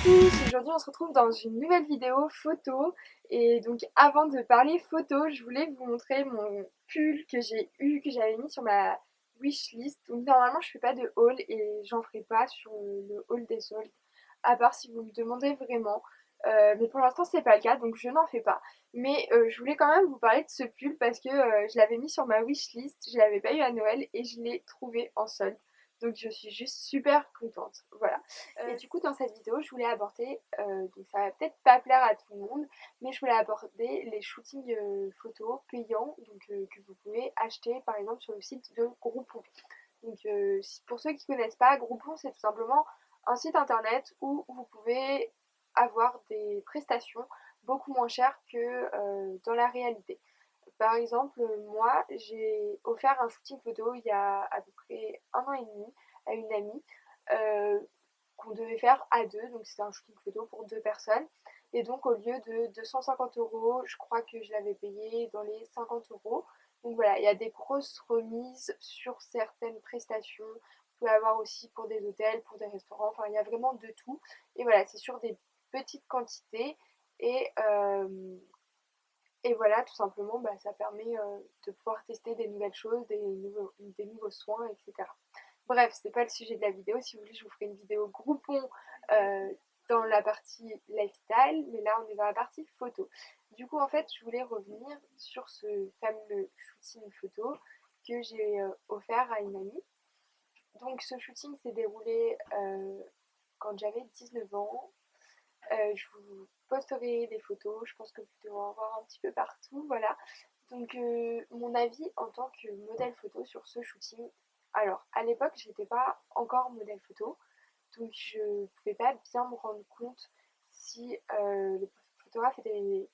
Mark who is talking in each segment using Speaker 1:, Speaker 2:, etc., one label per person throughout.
Speaker 1: tous, aujourd'hui on se retrouve dans une nouvelle vidéo photo et donc avant de parler photo je voulais vous montrer mon pull que j'ai eu, que j'avais mis sur ma wishlist. Donc normalement je fais pas de haul et j'en ferai pas sur le haul des soldes à part si vous me demandez vraiment. Mais pour l'instant c'est pas le cas donc je n'en fais pas. Mais je voulais quand même vous parler de ce pull parce que je l'avais mis sur ma wishlist, je l'avais pas eu à Noël et je l'ai trouvé en solde. Donc je suis juste super contente, voilà. Et du coup dans cette vidéo je voulais aborder, donc ça va peut-être pas plaire à tout le monde, mais je voulais aborder les shootings photos payants donc, que vous pouvez acheter par exemple sur le site de Groupon. Donc pour ceux qui ne connaissent pas, Groupon c'est tout simplement un site internet où vous pouvez avoir des prestations beaucoup moins chères que dans la réalité. Par exemple, moi, j'ai offert un shooting photo il y a à peu près un an et demi à une amie euh, qu'on devait faire à deux. Donc c'était un shooting photo pour deux personnes. Et donc au lieu de 250 €, je crois que je l'avais payé dans les 50 €. Donc voilà, il y a des grosses remises sur certaines prestations. Vous pouvez avoir aussi pour des hôtels, pour des restaurants. Enfin, il y a vraiment de tout. Et voilà, c'est sur des petites quantités. Et, euh, et voilà, tout simplement, bah, ça permet de pouvoir tester des nouvelles choses, des nouveaux soins, etc. Bref, c'est pas le sujet de la vidéo. Si vous voulez, je vous ferai une vidéo groupon euh, dans la partie lifestyle, mais là, on est dans la partie photo. Du coup, en fait, je voulais revenir sur ce fameux shooting photo que j'ai offert à une amie. Donc, ce shooting s'est déroulé quand j'avais 19 ans. Je vous posterai des photos, je pense que vous devez en voir un petit peu partout, voilà. Donc mon avis en tant que modèle photo sur ce shooting. Alors à l'époque j'étais pas encore modèle photo, donc je pouvais pas bien me rendre compte si le photographe était,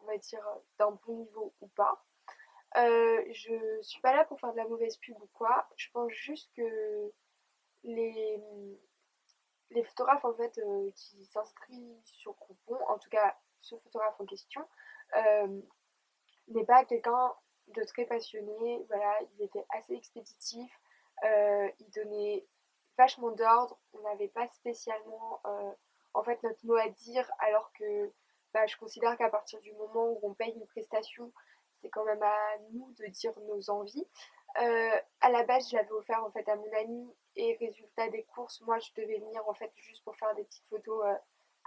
Speaker 1: on va dire, d'un bon niveau ou pas. Je suis pas là pour faire de la mauvaise pub ou quoi, je pense juste que les, les photographes en fait qui s'inscrivent sur Groupon, en tout cas ce photographe en question, euh, n'est pas quelqu'un de très passionné. Voilà, il était assez expéditif, il donnait vachement d'ordre, on n'avait pas spécialement en fait notre mot à dire, alors que bah, je considère qu'à partir du moment où on paye une prestation, c'est quand même à nous de dire nos envies. À la base, je l'avais offert en fait à mon ami et résultat des courses, moi je devais venir en fait juste pour faire des petites photos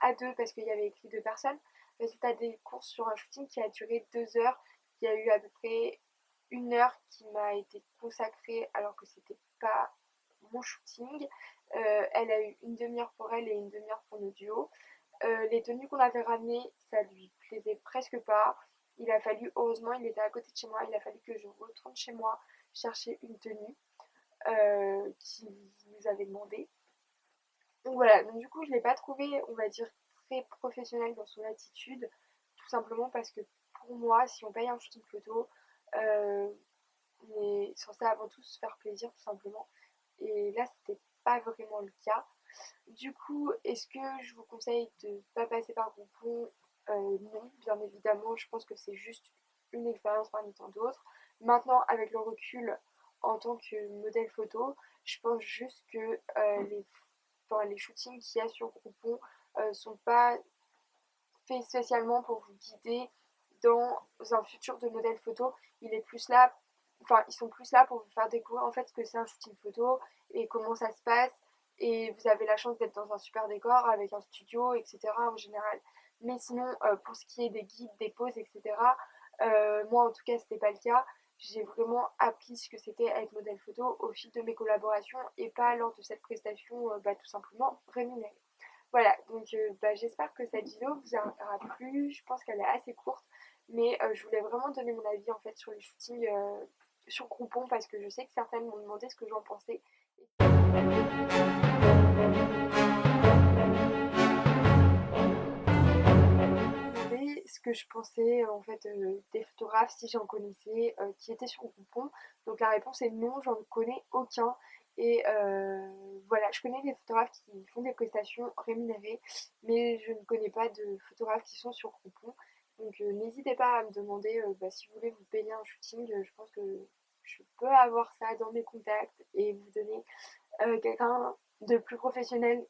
Speaker 1: à deux parce qu'il y avait écrit deux personnes. Résultat des courses sur un shooting qui a duré 2 heures, il y a eu à peu près 1 heure qui m'a été consacrée alors que c'était pas mon shooting. Elle a eu une demi-heure pour elle et une demi-heure pour nos duos. Les tenues qu'on avait ramenées, ça lui plaisait presque pas. Il a fallu, heureusement, il était à côté de chez moi, il a fallu que je retourne chez moi chercher une tenue qu'il nous avait demandé. Donc voilà, donc du coup je l'ai pas trouvé, on va dire, très professionnel dans son attitude, tout simplement parce que pour moi, si on paye un shooting photo, euh, on est censé avant tout se faire plaisir tout simplement. Et là c'était pas vraiment le cas. Du coup, est-ce que je vous conseille de ne pas passer par Groupon? Non, bien évidemment, je pense que c'est juste une expérience parmi tant d'autres. Maintenant, avec le recul en tant que modèle photo, je pense juste que les shootings qu'il y a sur Groupon sont pas faits spécialement pour vous guider dans un futur de modèle photo. Il est plus là, enfin, ils sont plus là pour vous faire découvrir en fait ce que c'est un shooting photo et comment ça se passe. Et vous avez la chance d'être dans un super décor avec un studio, etc. en général. Mais sinon, pour ce qui est des guides, des poses, etc., moi en tout cas, c'était pas le cas. J'ai vraiment appris ce que c'était être modèle photo au fil de mes collaborations et pas lors de cette prestation tout simplement rémunérée. Voilà, donc bah, j'espère que cette vidéo vous aura plu. Je pense qu'elle est assez courte, mais je voulais vraiment donner mon avis en fait sur les shootings sur Groupon parce que je sais que certaines m'ont demandé ce que j'en pensais. Demandé ce que je pensais en fait des photographes, si j'en connaissais, qui étaient sur Groupon. Donc la réponse est non, j'en connais aucun. Et voilà, je connais des photographes qui font des prestations rémunérées, mais je ne connais pas de photographes qui sont sur Groupon. Donc n'hésitez pas à me demander si vous voulez vous payer un shooting. Je pense que je peux avoir ça dans mes contacts et vous donner quelqu'un de plus professionnel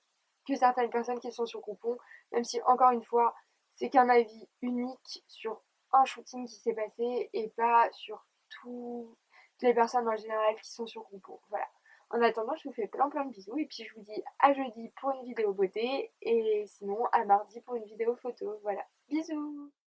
Speaker 1: que certaines personnes qui sont sur Groupon, même si encore une fois, c'est qu'un avis unique sur un shooting qui s'est passé et pas sur toutes les personnes en général qui sont sur Groupon. Voilà. En attendant, je vous fais plein de bisous et puis je vous dis à jeudi pour une vidéo beauté et sinon à mardi pour une vidéo photo. Voilà. Bisous!